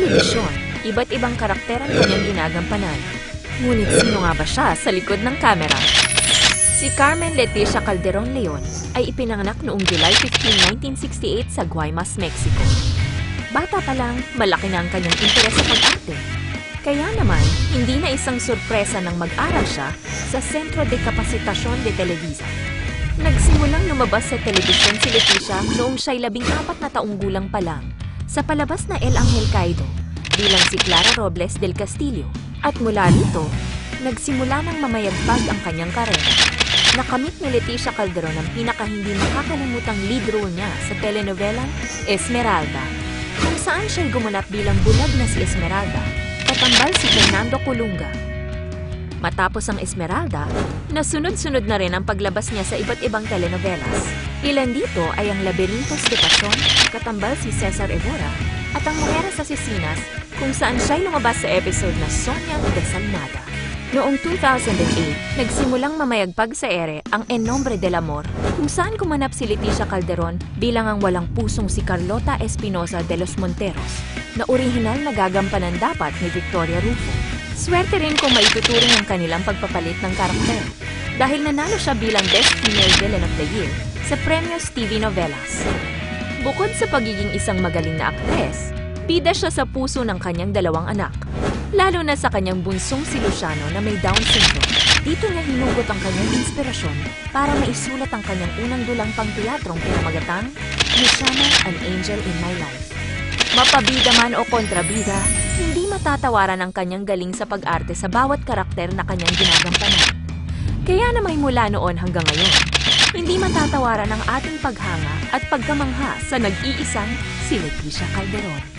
telebisyon, iba't ibang karakter ang kanyang ginagampanan. Ngunit sino nga ba siya sa likod ng kamera? Si Carmen Leticia Calderon Leon ay ipinanganak noong July 15, 1968 sa Guaymas, Mexico. Bata pa lang, malaki na ang kanyang interes sa pag-arte. Kaya naman, hindi na isang sorpresa nang mag-aral siya sa Centro de Capacitación de Televisa. Nagsimulang lumabas sa telebisyon si Leticia noong siya'y 14 na taong gulang pa lang sa palabas na El Ángel Caído bilang si Clara Robles del Castillo. At mula rito, nagsimula ng mamayagpag ang kanyang karera. Nakamit ni Leticia Calderon ang pinaka-hindi makakalimutang lead role niya sa telenovelang Esmeralda, kung saan siya'y gumanap bilang bulag na si Esmeralda, katambal si Fernando Colunga. Matapos ang Esmeralda, nasunod-sunod na rin ang paglabas niya sa iba't ibang telenovelas. Ilan dito ay ang Laberintos de Pasión, katambal si Cesar Evora, at ang Mujeres Asesinas, kung saan siya'y lumabas sa episode na Sonyang Desalmada. Noong 2008, nagsimulang mamayagpag sa ere ang En Nombre del Amor, kung saan kumanap si Leticia Calderon bilang ang walang pusong si Carlota Espinosa de los Monteros, na orihinal na gagampanan dapat ni Victoria Rufo. Swerte rin kung maituturing ang kanilang pagpapalit ng karakter, dahil nanalo siya bilang Best Female Villain of the Year sa Premios TV Novelas. Bukod sa pagiging isang magaling na aktres, bida siya sa puso ng kanyang dalawang anak, lalo na sa kanyang bunsong si Luciano na may Down syndrome. Dito niya hinugot ang kanyang inspirasyon para maisulat ang kanyang unang dulang pang-teatrong pinamagatang Luciano, An Angel in My Life. Mapabida man o kontrabida, hindi matatawaran ang kanyang galing sa pag-arte sa bawat karakter na kanyang ginagampanan. Kaya na may mula noon hanggang ngayon, hindi matatawaran ang ating paghanga at pagkamangha sa nag-iisang si Leticia Calderon.